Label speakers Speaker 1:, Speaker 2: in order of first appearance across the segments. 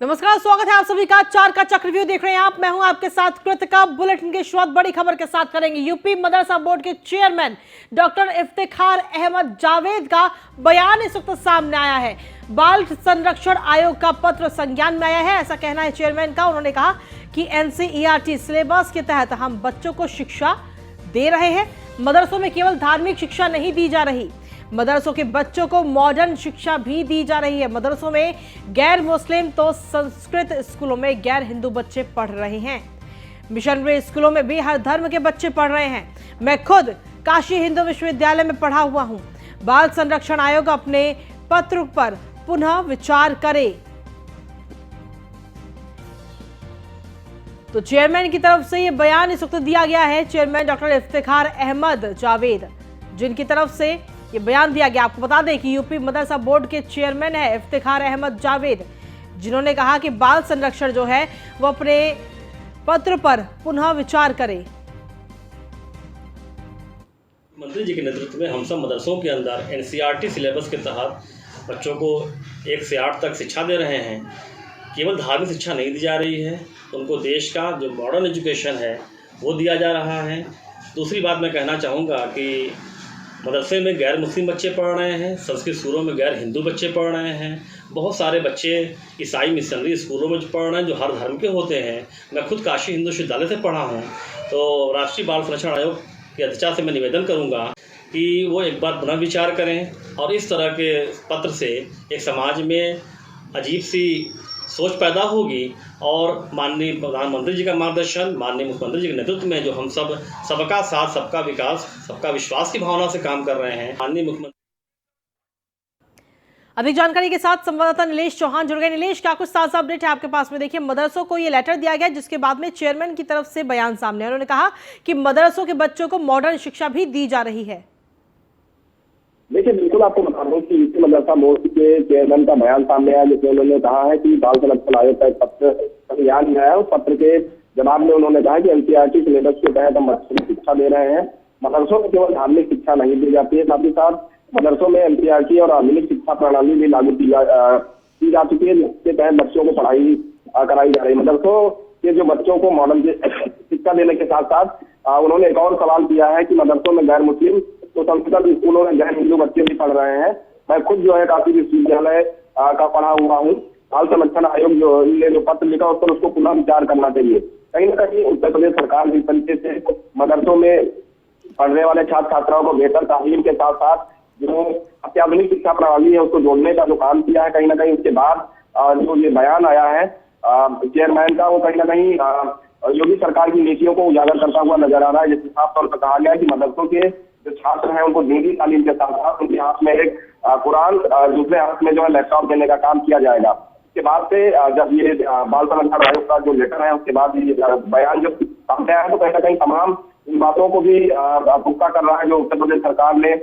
Speaker 1: नमस्कार, स्वागत है आप सभी का। चार का चक्रव्यूह देख रहे हैं आप। मैं हूं आपके साथ कृतिका। बुलेटिन की शुरुआत बड़ी खबर के साथ करेंगे। यूपी मदरसा बोर्ड के चेयरमैन डॉक्टर इफ्तिखार अहमद जावेद का बयान इस वक्त सामने आया है। बाल संरक्षण आयोग का पत्र संज्ञान में आया है, ऐसा कहना है चेयरमैन का। उन्होंने कहा कि एनसीईआरटी सिलेबस के तहत हम बच्चों को शिक्षा दे रहे हैं। मदरसों में केवल धार्मिक शिक्षा नहीं दी जा रही, मदरसों के बच्चों को मॉडर्न शिक्षा भी दी जा रही है। मदरसों में गैर मुस्लिम तो संस्कृत स्कूलों में गैर हिंदू बच्चे पढ़ रहे हैं। मिशनरी स्कूलों में भी हर धर्म के बच्चे पढ़ रहे हैं। मैं खुद काशी हिंदू विश्वविद्यालय में पढ़ा हुआ हूं। बाल संरक्षण आयोग अपने पत्र पर पुनः विचार करे। तो चेयरमैन की तरफ से यह बयान इस वक्त दिया गया है। चेयरमैन डॉक्टर इफ्तिखार अहमद जावेद, जिनकी तरफ से ये बयान दिया गया। आपको बता दें कि यूपी मदरसा बोर्ड के चेयरमैन है इफ्तिखार अहमद जावेद, जिन्होंने कहा कि बाल संरक्षण जो है वो अपने पत्र पर पुनः विचार करे।
Speaker 2: मंत्री जी के नेतृत्व में हम सब मदरसों के अंदर एनसीईआरटी सिलेबस के तहत बच्चों को 1 से 8 तक शिक्षा दे रहे हैं। केवल धार्मिक शिक्षा नहीं दी जा रही है, उनको देश का जो मॉडर्न एजुकेशन है वो दिया जा रहा है। दूसरी बात मैं कहना चाहूँगा कि मदरसे में गैर मुस्लिम बच्चे पढ़ रहे हैं, संस्कृत स्कूलों में गैर हिंदू बच्चे पढ़ रहे हैं। बहुत सारे बच्चे ईसाई मिशनरी स्कूलों में पढ़ रहे हैं जो हर धर्म के होते हैं। मैं खुद काशी हिंदू विश्वविद्यालय से पढ़ा हूँ। तो राष्ट्रीय बाल संरक्षण आयोग की अध्यक्षा से मैं निवेदन करूँगा कि वो एक बार पुनः विचार करें और इस तरह के पत्र से एक समाज में अजीब सी सोच पैदा होगी और माननीय प्रधानमंत्री जी का मार्गदर्शन, माननीय मुख्यमंत्री जी के नेतृत्व में जो हम सब सबका साथ, सबका विकास, सबका विश्वास की भावना से काम कर रहे हैं। माननीय मुख्यमंत्री।
Speaker 1: अधिक जानकारी के साथ संवाददाता नीलेश चौहान जुड़ गए। नीलेश, क्या कुछ ताजा अपडेट है आपके पास में? देखिए, मदरसों को ये लेटर दिया गया जिसके बाद में चेयरमैन की तरफ से बयान सामने है। उन्होंने कहा कि मदरसों के बच्चों को मॉडर्न शिक्षा भी दी जा रही है।
Speaker 3: देखिए, बिल्कुल आपको बता दूं कि यूपी मदरसा बोर्ड के चेयरमैन का बयान सामने आया, जिसमें उन्होंने कहा है कि बाल संरक्षण आयोग का एक पत्र संज्ञान में है। उस पत्र के जवाब में उन्होंने कहा कि एनसीईआरटी सिलेबस के तहत हम बच्चों को शिक्षा दे रहे हैं। मदरसों में केवल धार्मिक शिक्षा नहीं दी जाती है, साथ ही साथ मदरसों में एनसीईआरटी और आधुनिक शिक्षा प्रणाली भी लागू की जा चुकी है, जिसके तहत बच्चों को पढ़ाई कराई जा रही है। मदरसों के जो बच्चों को मॉडर्न शिक्षा देने के साथ साथ उन्होंने एक और सवाल किया है कि मदरसों में गैर मुस्लिम तो संस्कृत स्कूलों में गैर हिंदू बच्चे भी पढ़ रहे हैं। मैं खुद जो है काशी विश्वविद्यालय का पढ़ा हुआ हूँ। बाल संरक्षण आयोग ने जो पत्र लिखा उस पर उसको पुनः विचार करना चाहिए। कहीं ना कहीं उत्तर प्रदेश सरकार जिस तरीके से मदरसों में पढ़ने वाले छात्र छात्राओं को बेहतर तालीम के साथ साथ जो अत्याधुनिक शिक्षा प्रणाली है उसको जोड़ने का जो काम किया है, कहीं ना कहीं उसके बाद जो ये बयान आया है चेयरमैन का, वो कहीं ना कहीं योगी सरकार की नीतियों को उजागर करता हुआ नजर आ रहा है। जिसके साफ तौर पर कहा गया है कि मदरसों के जो छात्र हैं उनको दीनी तालीम के साथ साथ उनके हाथ में एक कुरान, दूसरे हाथ में जो है लैपटॉप देने का काम किया जाएगा। इसके बाद से जब ये बाल संरक्षण आयोग का जो लेटर है उसके बाद ये बयान जब सामने आया तो कहीं ना कहीं तमाम इन बातों को भी पुख्ता कर रहा है जो उत्तर प्रदेश सरकार ने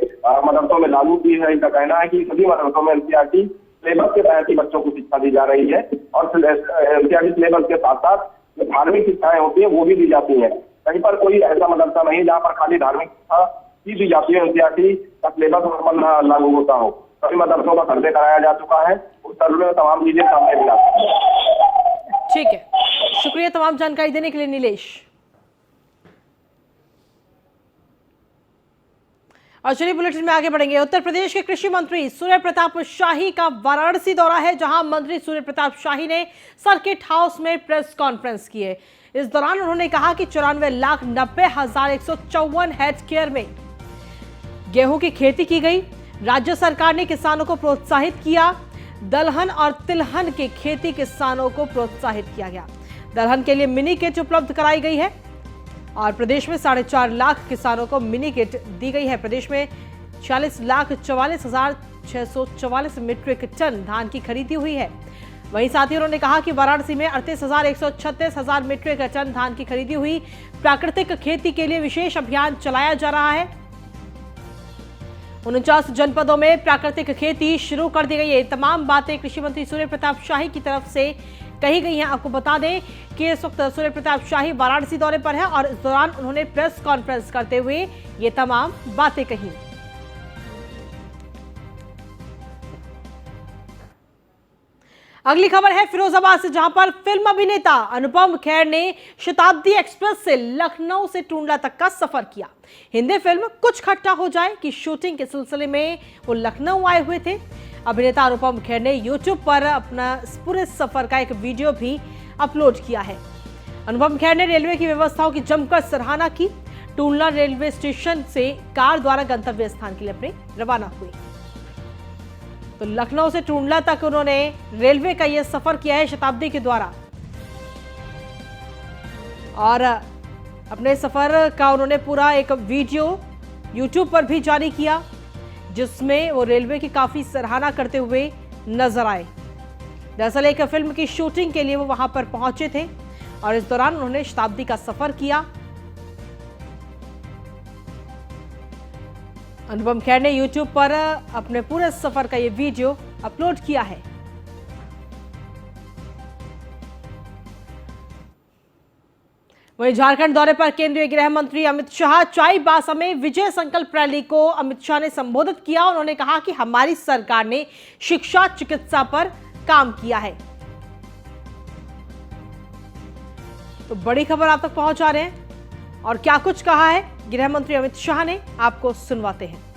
Speaker 3: मदरसों में लागू की है। इनका कहना है कि सभी मदरसों में एनसीईआरटी सिलेबस के तहत ही बच्चों को शिक्षा दी जा रही है और एनसीईआरटी सिलेबस के साथ साथ जो धार्मिक शिक्षाएं होती है वो भी दी जाती है। कहीं पर कोई ऐसा मदरसा नहीं जहाँ पर खाली धार्मिक शिक्षा दी जाती है, एनसीईआरटी का सिलेबस पर लागू होता हो। सभी मदरसों का सर्वे कराया जा चुका है, उस सर्वे में तमाम चीजें सामने भी आती हैं।
Speaker 1: ठीक है, शुक्रिया तमाम जानकारी देने के लिए नीलेश। और चलिए बुलेटिन में आगे बढ़ेंगे। उत्तर प्रदेश के कृषि मंत्री सूर्य प्रताप शाही का वाराणसी दौरा है, जहां मंत्री सूर्य प्रताप शाही ने सर्किट हाउस में प्रेस कॉन्फ्रेंस की है। इस दौरान उन्होंने कहा कि 94,90,154 हेक्टेयर में गेहूं की खेती की गई। राज्य सरकार ने किसानों को प्रोत्साहित किया। दलहन और तिलहन की खेती किसानों को प्रोत्साहित किया गया। दलहन के लिए मिनी किट उपलब्ध कराई गई है और प्रदेश में 4.5 लाख किसानों को मिनी किट दी गई है। प्रदेश में 46,44,644 मीट्रिक टन धान की खरीदी हुई है। वहीं साथ ही उन्होंने कहा कि वाराणसी में 38,136 मीट्रिक टन धान की खरीदी हुई। प्राकृतिक खेती के लिए विशेष अभियान चलाया जा रहा है। 49 जनपदों में प्राकृतिक खेती शुरू कर दी गई है। तमाम बातें कृषि मंत्री सूर्य प्रताप शाही की तरफ से कही गई हैं। आपको बता दें कि इस वक्त सूर्य प्रताप शाही वाराणसी दौरे पर है और इस दौरान उन्होंने प्रेस कॉन्फ्रेंस करते हुए ये तमाम बातें कही। अगली खबर है फिरोजाबाद से, जहां पर फिल्म अभिनेता अनुपम खेर ने शताब्दी एक्सप्रेस से लखनऊ से टूंडला तक का सफर किया। हिंदी फिल्म कुछ खट्टा हो जाए की शूटिंग के सिलसिले में वो लखनऊ आए हुए थे। अभिनेता अनुपम खेर ने यूट्यूब पर अपना पूरे सफर का एक वीडियो भी अपलोड किया है। अनुपम खेर ने रेलवे की व्यवस्थाओं की जमकर सराहना की। टूंडला रेलवे स्टेशन से कार द्वारा गंतव्य स्थान के लिए अपने रवाना हुए। तो लखनऊ से टूंडला तक उन्होंने रेलवे का यह सफर किया है शताब्दी के द्वारा, और अपने सफर का उन्होंने पूरा एक वीडियो यूट्यूब पर भी जारी किया, जिसमें वो रेलवे की काफी सराहना करते हुए नजर आए। दरअसल एक फिल्म की शूटिंग के लिए वो वहां पर पहुंचे थे और इस दौरान उन्होंने शताब्दी का सफर किया। अनुपम खेर ने यूट्यूब पर अपने पूरे सफर का ये वीडियो अपलोड किया है। वहीं झारखंड दौरे पर केंद्रीय गृह मंत्री अमित शाह चाईबासा में विजय संकल्प रैली को अमित शाह ने संबोधित किया। उन्होंने कहा कि हमारी सरकार ने शिक्षा चिकित्सा पर काम किया है। तो बड़ी खबर आप तक पहुंचा रहे हैं, और क्या कुछ कहा है गृह मंत्री अमित शाह ने, आपको सुनवाते हैं।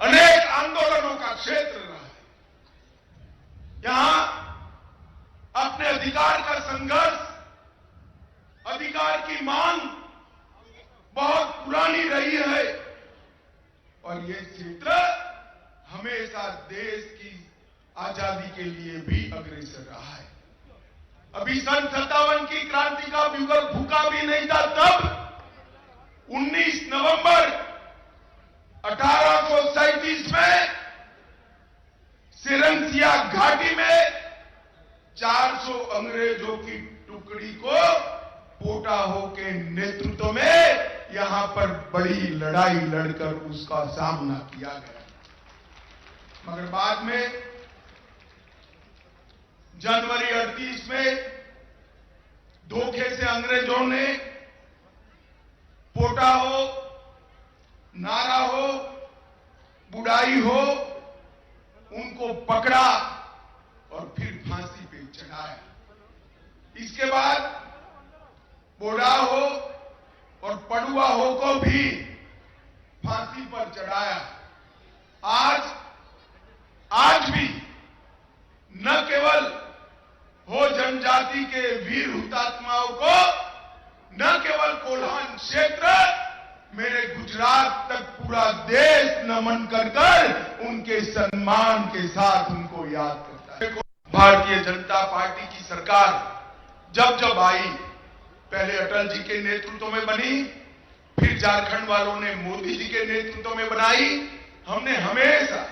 Speaker 4: अनेक आंदोलनों का क्षेत्र रहा है। यहां अपने अधिकार का संघर्ष, अधिकार की मांग बहुत पुरानी रही है, और ये क्षेत्र हमेशा देश की आजादी के लिए भी अग्रसर रहा है। अभी सन 57 की क्रांति का युगल भूखा भी नहीं था, तब 19 नवंबर 1837 में सिरंसिया घाटी में 400 अंग्रेजों की टुकड़ी को पोटाहो के नेतृत्व में यहां पर बड़ी लड़ाई लड़कर उसका सामना किया गया। मगर बाद में जनवरी 38 में धोखे से अंग्रेजों ने पोटाहो, नारा हो, बुढ़ाई हो, उनको पकड़ा और फिर फांसी पे चढ़ाया। इसके बाद बोड़ा हो और पड़ुआ हो को भी फांसी पर चढ़ाया। आज भी न केवल हो जनजाति के वीर हुतात्माओं को, न केवल कोल्हान क्षेत्र, मेरे गुजरात तक पूरा देश नमन कर उनके सम्मान के साथ उनको याद करता है। भारतीय जनता पार्टी की सरकार जब आई, पहले अटल जी के नेतृत्व में बनी, फिर झारखंड वालों ने मोदी जी के नेतृत्व में बनाई। हमने हमेशा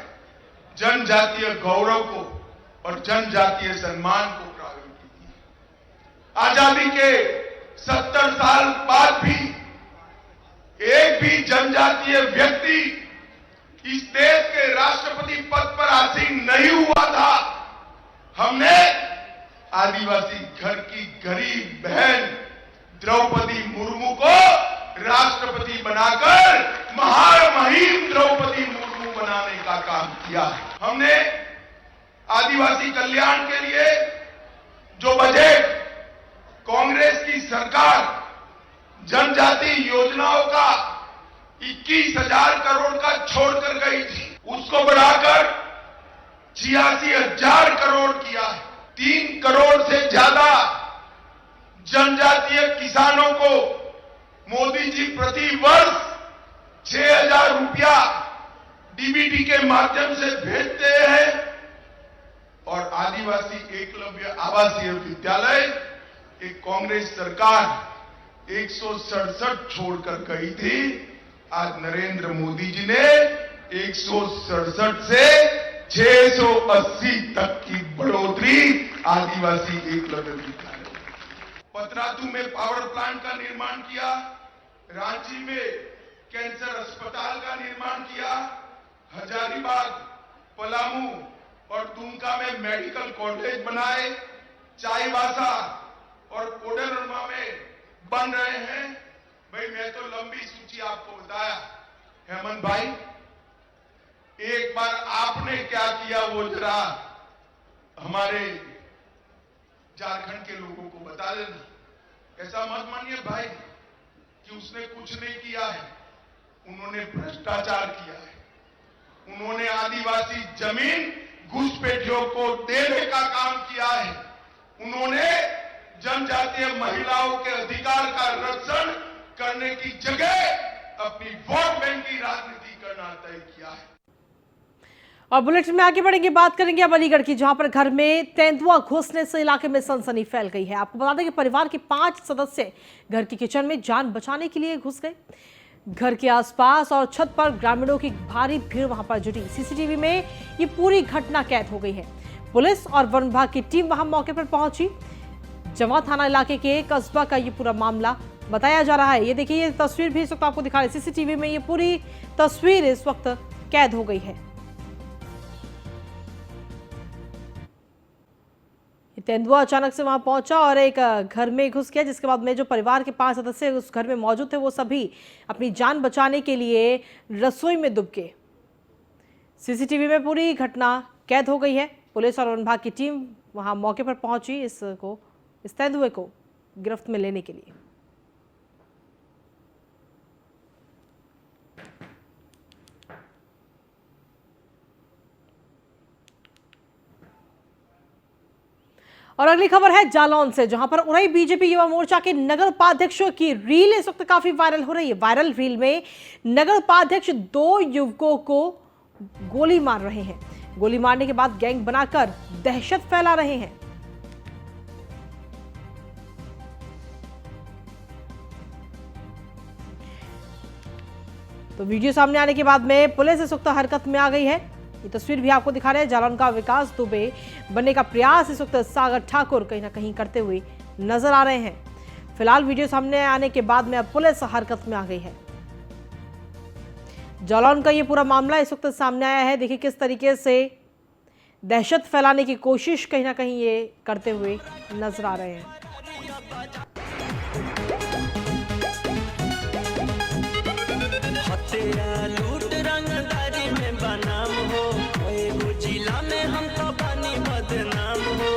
Speaker 4: जनजातीय गौरव को और जनजातीय सम्मान को प्रायोरिटी दी। आजादी के 70 साल बाद भी एक भी जनजातीय व्यक्ति इस देश के राष्ट्रपति पद पर आसीन नहीं हुआ था। हमने आदिवासी घर की गरीब बहन द्रौपदी मुर्मू को राष्ट्रपति बनाकर महामहिम द्रौपदी मुर्मू बनाने का काम किया। हमने आदिवासी कल्याण के लिए जो बजट कांग्रेस की सरकार जनजाति योजनाओं का 21,000 करोड़ का छोड़कर गई थी, उसको बढ़ाकर 86,000 करोड़ किया है। 3 करोड़ से ज्यादा जनजातीय किसानों को मोदी जी प्रति वर्ष 6,000 रुपया डीबीटी के माध्यम से भेजते हैं, और आदिवासी एकलव्य आवासीय विद्यालय एक कांग्रेस सरकार 167 छोड़कर गई थी। आज नरेंद्र मोदी जी ने 167 से 680 तक की बढ़ोतरी आदिवासी एकलव्य विद्यालय। पतरातू में पावर प्लांट का निर्माण किया, रांची में कैंसर अस्पताल का निर्माण किया, हजारीबाग, पलामू और दुमका में मेडिकल कॉलेज बनाए, चाईबासा और कोडरमा में बन रहे हैं। भाई मैं तो लंबी सूची आपको बताया। हेमंत भाई, एक बार आपने क्या किया वो जरा हमारे झारखंड के लोगों को बता देना। ऐसा मत मानिए भाई कि उसने कुछ नहीं किया है, उन्होंने भ्रष्टाचार किया है। उन्होंने आदिवासी जमीन घुसपैठियों को देने का काम किया है। उन्होंने जनजातीय महिलाओं के अधिकार का रक्षण करने की जगह अपनी वोट बैंक की राजनीति करना तय किया है।
Speaker 1: और बुलेटिन में आगे बढ़ेंगे, बात करेंगे अब अलीगढ़ की, जहां पर घर में तेंदुआ घुसने से इलाके में सनसनी फैल गई है। आपको बता दें कि परिवार के 5 सदस्य घर की किचन में जान बचाने के लिए घुस गए। घर के आसपास और छत पर ग्रामीणों की भारी भीड़ वहां पर जुटी। सीसीटीवी में ये पूरी घटना कैद हो गई है। पुलिस और वन विभाग की टीम वहां मौके पर पहुंची। जवा थाना इलाके के कस्बा का ये पूरा मामला बताया जा रहा है। ये देखिए, ये तस्वीर भी इस वक्त आपको दिखा रहे। सीसीटीवी में ये पूरी तस्वीर इस वक्त कैद हो गई है। तेंदुआ अचानक से वहां पहुंचा और एक घर में घुस गया, जिसके बाद में जो परिवार के 5 सदस्य उस घर में मौजूद थे वो सभी अपनी जान बचाने के लिए रसोई में दुब गए। सीसीटीवी में पूरी घटना कैद हो गई है। पुलिस और वन विभाग की टीम वहां मौके पर पहुंची इस तेंदुए को गिरफ्त में लेने के लिए। और अगली खबर है जालौन से, जहां पर उरई बीजेपी युवा मोर्चा के नगर उपाध्यक्षों की रील इस वक्त काफी वायरल हो रही है। वायरल रील में नगर उपाध्यक्ष 2 युवकों को गोली मार रहे हैं। गोली मारने के बाद गैंग बनाकर दहशत फैला रहे हैं। तो वीडियो सामने आने के बाद में पुलिस इस वक्त हरकत में आ गई है। ये तस्वीर भी आपको दिखा रहे हैं। जालौन का विकास दुबे बनने का प्रयास इस वक्त सागर ठाकुर कहीं ना कहीं करते हुए नजर आ रहे हैं। फिलहाल वीडियो सामने आने के बाद में अब पुलिस हरकत में आ गई है। जालौन का ये पूरा मामला इस वक्त सामने आया है। देखिए किस तरीके से दहशत फैलाने की कोशिश कहीं ना कहीं ये करते हुए नजर आ रहे हैं।
Speaker 5: लूट रंगदारी में बनाम हो, एगो जिला में हम तो बनी बदनाम हो।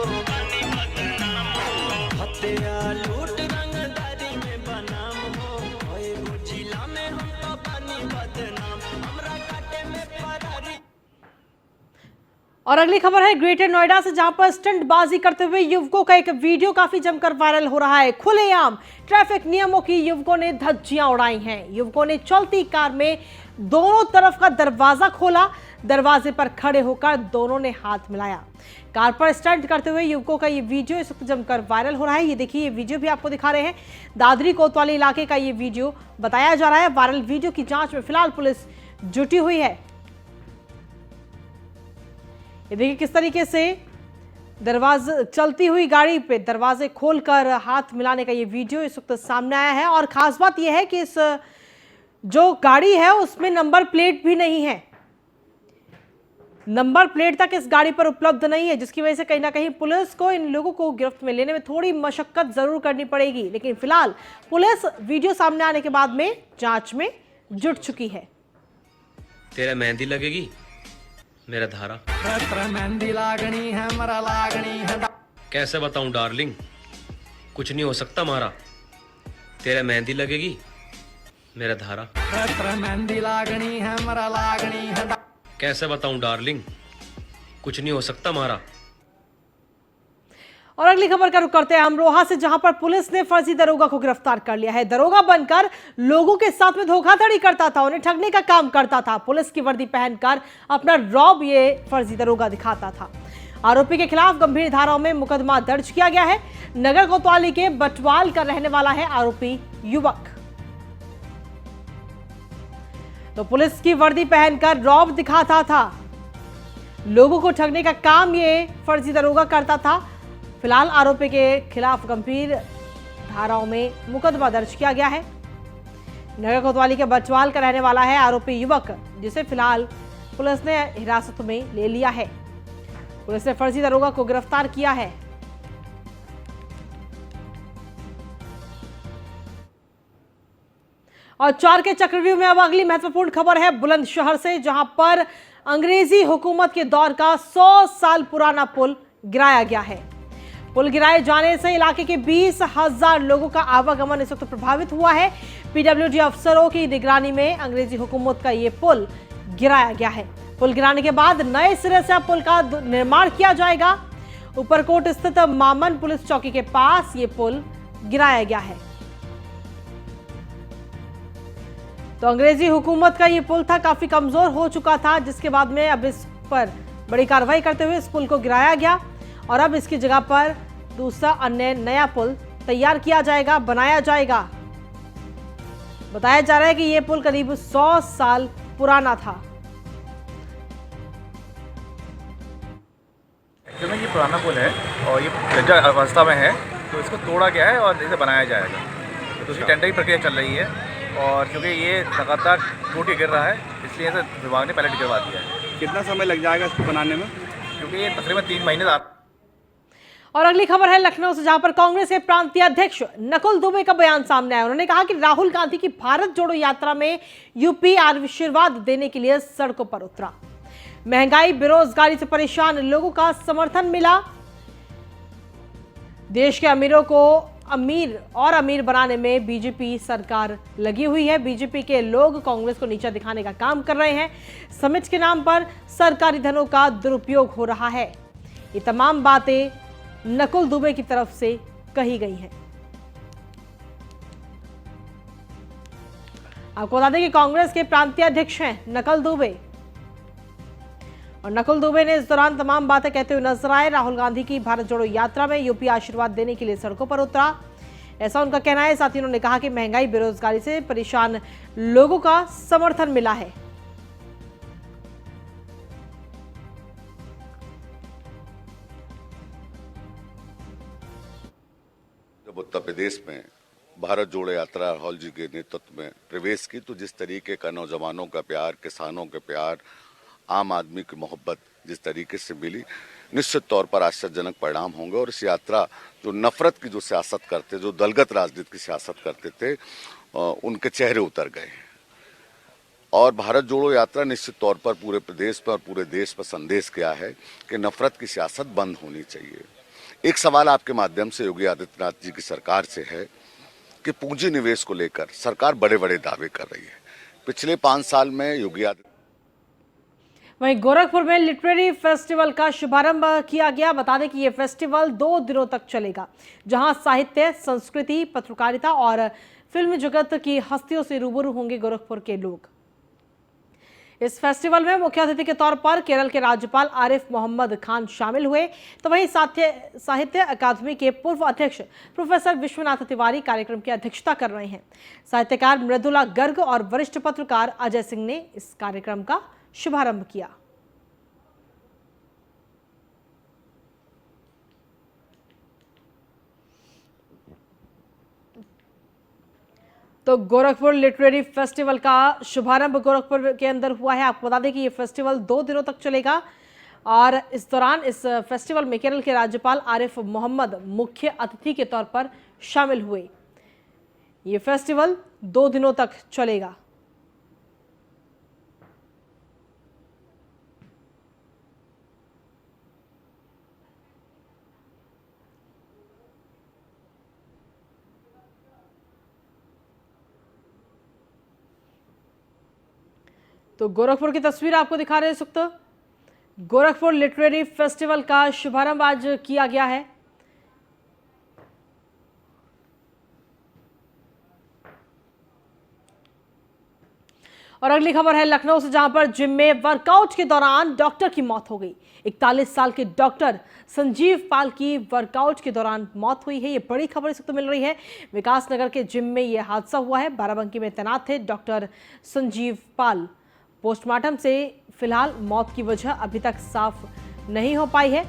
Speaker 5: हत्या लूट रंगदारी में बनाम हो, एगो जिला में हम तो बनी बदनाम। हमरा काटे में फरारी।
Speaker 1: और अगली खबर है ग्रेटर नोएडा से, जहां पर स्टंटबाजी करते हुए युवकों का एक वीडियो काफी जमकर वायरल हो रहा है। खुलेआम ट्रैफिक नियमों की युवकों ने धज्जियां उड़ाई हैं। युवकों ने चलती कार में दोनों तरफ का दरवाजा खोला। दरवाजे पर खड़े होकर दोनों ने हाथ मिलाया। कार पर स्टंट करते हुए युवकों का ये वीडियो इस वक्त जमकर वायरल हो रहा है। ये देखिए, ये वीडियो भी आपको दिखा रहे हैं। दादरी कोतवाली इलाके का ये वीडियो बताया जा रहा है। वायरल वीडियो की जांच में फिलहाल पुलिस जुटी हुई है। ये देखिए किस तरीके से दरवाजे, चलती हुई गाड़ी पे दरवाजे खोलकर हाथ मिलाने का ये वीडियो इस वक्त सामने आया है। और खास बात यह है कि इस जो गाड़ी है उसमें नंबर प्लेट भी नहीं है। नंबर प्लेट तक इस गाड़ी पर उपलब्ध नहीं है, जिसकी वजह से कहीं ना कहीं पुलिस को इन लोगों को गिरफ्त में लेने में थोड़ी मशक्कत जरूर करनी पड़ेगी। लेकिन फिलहाल पुलिस वीडियो सामने आने के बाद में जांच में जुट चुकी है।
Speaker 6: तेरा मेहंदी लगेगी मेरा धारा,
Speaker 5: मेहंदी लागनी है मरा लागनी है।
Speaker 6: कैसे बताऊं डार्लिंग, कुछ नहीं हो सकता मारा। तेरा मेहंदी लगेगी मेरा धारा,
Speaker 5: मेहंदी लागनी है मरा लागनी है।
Speaker 6: कैसे बताऊं डार्लिंग, कुछ नहीं हो सकता मारा।
Speaker 1: और अगली खबर का रुख करते हैं अमरोहा से, जहां पर पुलिस ने फर्जी दरोगा को गिरफ्तार कर लिया है। दरोगा बनकर लोगों के साथ में धोखाधड़ी करता था, उन्हें ठगने का काम करता था। पुलिस की वर्दी पहनकर अपना रौब ये फर्जी दरोगा दिखाता था। आरोपी के खिलाफ गंभीर धाराओं में मुकदमा दर्ज किया गया है। नगर कोतवाली के बटवाल का रहने वाला है आरोपी युवक। तो पुलिस की वर्दी पहनकर रौब दिखाता था, लोगों को ठगने का काम ये फर्जी दरोगा करता था। फिलहाल आरोपी के खिलाफ गंभीर धाराओं में मुकदमा दर्ज किया गया है। नगर कोतवाली के बटवाल का रहने वाला है आरोपी युवक, जिसे फिलहाल पुलिस ने हिरासत में ले लिया है। पुलिस ने फर्जी दरोगा को गिरफ्तार किया है। और 4 के चक्रव्यूह में अब अगली महत्वपूर्ण खबर है बुलंदशहर से, जहां पर अंग्रेजी हुकूमत के दौर का 100 साल पुराना पुल गिराया गया है। पुल गिराए जाने से इलाके के 20,000 लोगों का आवागमन इस वक्त प्रभावित हुआ है। पीडब्ल्यूडी अफसरों की निगरानी में अंग्रेजी हुकूमत का यह पुल गिराया गया है। पुल गिराने के बाद नए सिरे से पुल का निर्माण किया जाएगा। ऊपरकोट स्थित मामन पुलिस चौकी के पास यह पुल गिराया गया है। तो अंग्रेजी हुकूमत का यह पुल था, काफी कमजोर हो चुका था, जिसके बाद में अब इस पर बड़ी कार्रवाई करते हुए इस पुल को गिराया गया और अब इसकी जगह पर दूसरा अन्य नया पुल तैयार किया जाएगा, बनाया जाएगा। बताया जा रहा है कि यह पुल करीब 100 साल पुराना था।
Speaker 7: एक्चुअली ये पुराना पुल है और ये जर्जर अवस्था में है, तो इसको तोड़ा गया है और इसे बनाया जाएगा। तो उसकी टेंडरिंग प्रक्रिया चल रही है और क्योंकि ये लगातार टूट के गिर रहा है, इसलिए इसे विभाग ने पहले गिरवा दिया है।
Speaker 8: कितना समय लग जाएगा इसको बनाने में?
Speaker 7: क्योंकि ये तकरीबन 3 महीने।
Speaker 1: और अगली खबर है लखनऊ से, जहां पर कांग्रेस के प्रांतीय अध्यक्ष नकुल दुबे का बयान सामने आया। उन्होंने कहा कि राहुल गांधी की भारत जोड़ो यात्रा में यूपी आशीर्वाद देने के लिए सड़कों पर उतरा। महंगाई, बेरोजगारी से परेशान लोगों का समर्थन मिला। देश के अमीरों को अमीर बनाने में बीजेपी सरकार लगी हुई है। बीजेपी के लोग कांग्रेस को नीचा दिखाने का काम कर रहे हैं। समिट के नाम पर सरकारी धनों का दुरुपयोग हो रहा है। ये तमाम बातें नकुल दुबे की तरफ से कही गई हैं। आपको बता दें कि कांग्रेस के प्रांतीय अध्यक्ष हैं नकुल दुबे, और नकुल दुबे ने इस दौरान तमाम बातें कहते हुए नजर आए। राहुल गांधी की भारत जोड़ो यात्रा में यूपी आशीर्वाद देने के लिए सड़कों पर उतरा, ऐसा उनका कहना है। साथ ही उन्होंने कहा कि महंगाई, बेरोजगारी से परेशान लोगों का समर्थन मिला है।
Speaker 9: जब उत्तर प्रदेश में भारत जोड़ो यात्रा राहुल जी के नेतृत्व में प्रवेश की, तो जिस तरीके का नौजवानों का प्यार, किसानों का प्यार, आम आदमी की मोहब्बत जिस तरीके से मिली, निश्चित तौर पर आश्चर्यजनक परिणाम होंगे। और इस यात्रा जो नफरत की जो सियासत करते, जो दलगत राजनीति की सियासत करते थे, उनके चेहरे उतर गए। और भारत जोड़ो यात्रा निश्चित तौर पर पूरे प्रदेश पर, पूरे देश पर संदेश किया है कि नफरत की सियासत बंद होनी चाहिए। एक सवाल आपके माध्यम से योगी आदित्यनाथ जी की सरकार से है कि पूंजी निवेश को लेकर सरकार बड़े बड़े दावे कर रही है। पिछले 5 साल में योगी आदित्यनाथ।
Speaker 1: वहीं गोरखपुर में लिटरेरी फेस्टिवल का शुभारंभ किया गया। बता दें कि यह फेस्टिवल 2 दिनों तक चलेगा, जहां साहित्य, संस्कृति, पत्रकारिता और फिल्म जगत की हस्तियों से रूबरू होंगे गोरखपुर के लोग। इस फेस्टिवल में मुख्य अतिथि के तौर पर केरल के राज्यपाल आरिफ मोहम्मद खान शामिल हुए। तो वहीं साहित्य अकादमी के पूर्व अध्यक्ष प्रोफेसर विश्वनाथ तिवारी कार्यक्रम की अध्यक्षता कर रहे हैं। साहित्यकार मृदुला गर्ग और वरिष्ठ पत्रकार अजय सिंह ने इस कार्यक्रम का शुभारंभ किया। तो गोरखपुर लिटरेरी फेस्टिवल का शुभारंभ गोरखपुर के अंदर हुआ है। आपको बता दें कि ये फेस्टिवल 2 दिनों तक चलेगा और इस दौरान इस फेस्टिवल में केरल के राज्यपाल आरिफ मोहम्मद मुख्य अतिथि के तौर पर शामिल हुए। ये फेस्टिवल 2 दिनों तक चलेगा। तो गोरखपुर की तस्वीर आपको दिखा रहे हैं इस वक्त। गोरखपुर लिटरेरी फेस्टिवल का शुभारंभ आज किया गया है। और अगली खबर है लखनऊ से, जहां पर जिम में वर्कआउट के दौरान डॉक्टर की मौत हो गई। 41 साल के डॉक्टर संजीव पाल की वर्कआउट के दौरान मौत हुई है। ये बड़ी खबर इस वक्त मिल रही है। विकासनगर के जिम में यह हादसा हुआ है। बाराबंकी में तैनात थे डॉक्टर संजीव पाल। पोस्टमार्टम से फिलहाल मौत की वजह अभी तक साफ नहीं हो पाई है।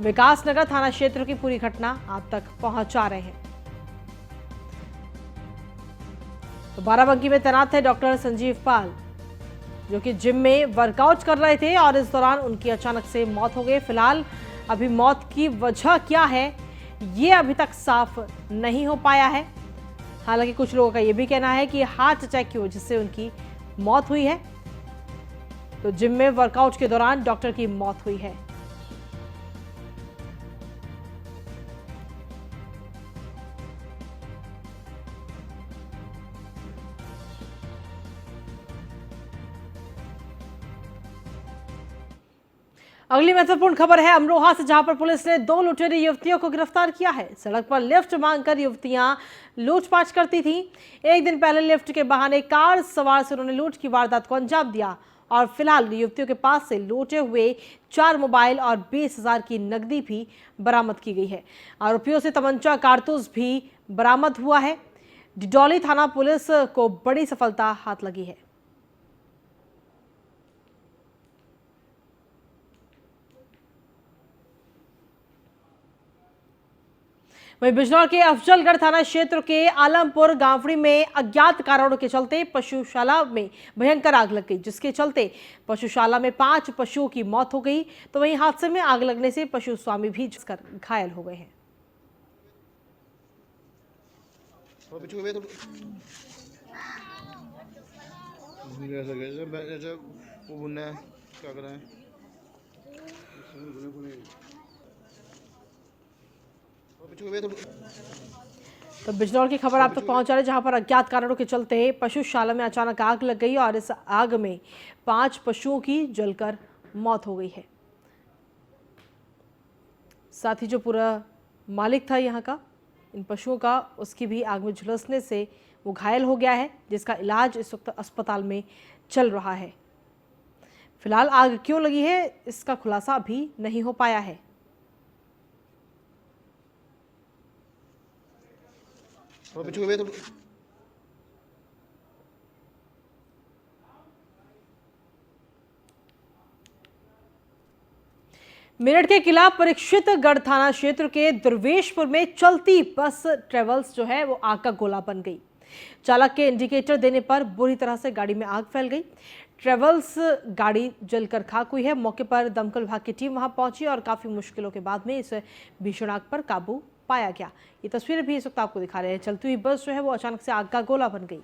Speaker 1: विकासनगर थाना क्षेत्र की पूरी घटना आप तक पहुंचा रहे हैं। तो बाराबंकी में तैनात थे डॉक्टर संजीव पाल, जो कि जिम में वर्कआउट कर रहे थे और इस दौरान उनकी अचानक से मौत हो गई। फिलहाल अभी मौत की वजह क्या है ये अभी तक साफ नहीं हो पाया है। हालांकि कुछ लोगों का यह भी कहना है कि हार्ट अटैक की वजह से उनकी मौत हुई है। तो जिम में वर्कआउट के दौरान डॉक्टर की मौत हुई है। अगली महत्वपूर्ण खबर है अमरोहा से, जहां पर पुलिस ने 2 लुटेरी युवतियों को गिरफ्तार किया है। सड़क पर लिफ्ट मांगकर युवतियां लूटपाट करती थीं। एक दिन पहले लिफ्ट के बहाने कार सवार से उन्होंने लूट की वारदात को अंजाम दिया और फिलहाल युवतियों के पास से लूटे हुए 4 मोबाइल और 20,000 की नकदी भी बरामद की गई है। आरोपियों से तमंचा कारतूस भी बरामद हुआ है। डिडौली थाना पुलिस को बड़ी सफलता हाथ लगी है। वहीं बिजनौर के अफजलगढ़ थाना क्षेत्र के आलमपुर गांवड़ी में अज्ञात कारणों के चलते पशुशाला में भयंकर आग लग गई, जिसके चलते पशुशाला में 5 पशुओं की मौत हो गई। तो वहीं हादसे में आग लगने से पशु स्वामी भी घायल हो गए हैं। तो बिजनौर की खबर आप तक पहुंचा रहे, जहां पर अज्ञात कारणों के चलते पशुशाला में अचानक आग लग गई और इस आग में 5 पशुओं की जलकर मौत हो गई है। साथ ही जो पूरा मालिक था यहां का इन पशुओं का, उसकी भी आग में झुलसने से वो घायल हो गया है, जिसका इलाज इस वक्त अस्पताल में चल रहा है। फिलहाल आग क्यों लगी है इसका खुलासा अभी नहीं हो पाया है। मेरठ के किला परीक्षितगढ़ थाना क्षेत्र के दुर्वेशपुर में चलती बस ट्रेवल्स जो है वो आग का गोला बन गई। चालक के इंडिकेटर देने पर बुरी तरह से गाड़ी में आग फैल गई। ट्रेवल्स गाड़ी जलकर खाक हुई है। मौके पर दमकल विभाग की टीम वहां पहुंची और काफी मुश्किलों के बाद में इस भीषण आग पर काबू पाया गया। ये तस्वीरें भी इस वक्त आपको दिखा रहे हैं। चलती हुई बस जो है वो अचानक से आग का गोला बन गई।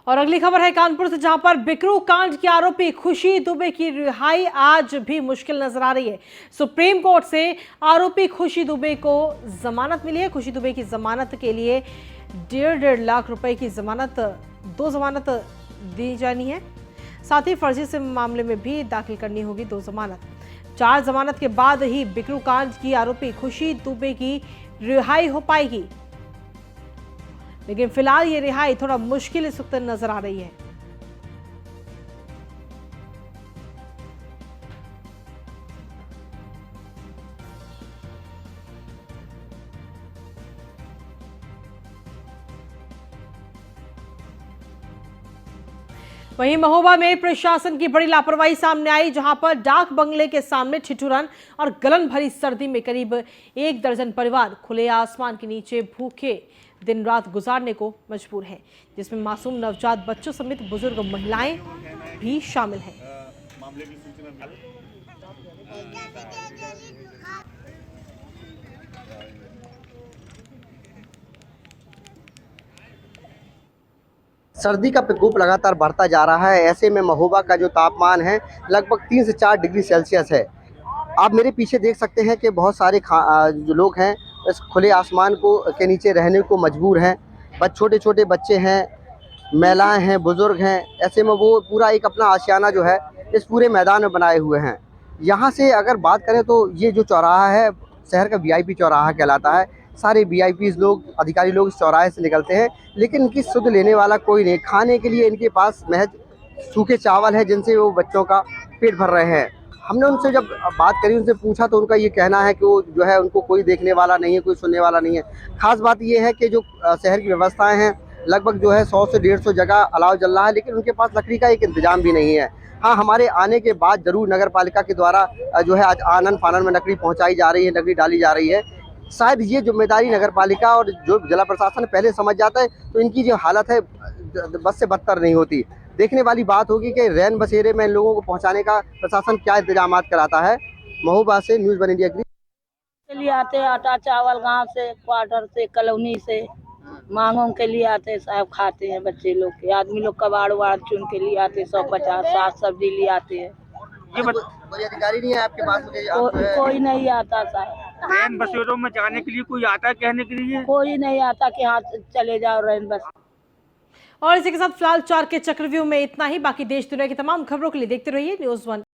Speaker 1: और अगली खबर है कानपुर से, जहां पर बिकरू कांड की आरोपी खुशी दुबे की रिहाई आज भी मुश्किल नजर आ रही है। सुप्रीम कोर्ट से आरोपी खुशी दुबे को जमानत मिली है। खुशी दुबे की जमानत के लिए 1.5 लाख रुपए की जमानत, 2 जमानत दी जानी है। साथ ही फर्जी से मामले में भी दाखिल करनी होगी 2 जमानत। 4 जमानत के बाद ही बिकरू कांड की आरोपी खुशी दुबे की रिहाई हो पाएगी, लेकिन फिलहाल ये रिहाई थोड़ा मुश्किल इस वक्त नजर आ रही है। वहीं महोबा में प्रशासन की बड़ी लापरवाही सामने आई, जहां पर डाक बंगले के सामने ठिठुरन और गलन भरी सर्दी में करीब 1 दर्जन परिवार खुले आसमान के नीचे भूखे दिन रात गुजारने को मजबूर हैं, जिसमें मासूम नवजात बच्चों समेत बुजुर्ग महिलाएं भी शामिल हैं।
Speaker 10: सर्दी का प्रकोप लगातार बढ़ता जा रहा है। ऐसे में महोबा का जो तापमान है लगभग 3 से 4 डिग्री सेल्सियस है। आप मेरे पीछे देख सकते हैं कि बहुत सारे जो लोग हैं इस खुले आसमान के नीचे रहने को मजबूर हैं। छोटे छोटे बच्चे हैं, महिलाएं हैं, बुजुर्ग हैं। ऐसे में वो पूरा एक अपना आशियाना जो है इस पूरे मैदान में बनाए हुए हैं। यहाँ से अगर बात करें तो ये जो चौराहा है शहर का VIP चौराहा कहलाता है। सारे VIPs लोग, अधिकारी लोग इस चौराहे से निकलते हैं, लेकिन इनकी सुध लेने वाला कोई नहीं। खाने के लिए इनके पास महज सूखे चावल है जिनसे वो बच्चों का पेट भर रहे हैं। हमने उनसे जब बात करी, उनसे पूछा तो उनका ये कहना है कि वो जो है उनको कोई देखने वाला नहीं है, कोई सुनने वाला नहीं है। खास बात ये है कि जो शहर की व्यवस्थाएं हैं लगभग जो है 100 से 150 जगह अलाव जल रहा है, लेकिन उनके पास लकड़ी का एक इंतजाम भी नहीं है। हाँ, हमारे आने के बाद जरूर नगर पालिका के द्वारा जो है आज आनन फानन में लकड़ी पहुँचाई जा रही है, लकड़ी डाली जा रही है। शायद ये जिम्मेदारी नगर पालिका और जो जिला प्रशासन पहले समझ जाता है तो इनकी जो हालत है बस से बदतर नहीं होती। देखने वाली बात होगी कि रैन बसेरे में इन लोगों को पहुंचाने का प्रशासन क्या इंतजाम कराता है। महोबा से न्यूज़ 1 इंडिया
Speaker 11: के लिए आते हैं आटा चावल गांव से, क्वार्टर से, कॉलोनी से मांगों के लिए आते हैं साहब, खाते हैं बच्चे लोग के। आदमी लोग कबाड़ वाड़ चुन के लिए आते हैं, 150 साग सब्जी लिए आते हैं।
Speaker 10: कोई अधिकारी नहीं है आपके पास?
Speaker 11: कोई नहीं आता साहब।
Speaker 8: रैन बसेरों में जाने के लिए कोई आता है कहने के लिए?
Speaker 11: कोई नहीं आता कि हाँ चले जाओ रैन बस।
Speaker 1: और इसी के साथ फिलहाल 4 के चक्रव्यूह में इतना ही। बाकी देश दुनिया की तमाम खबरों के लिए देखते रहिए न्यूज़ 1।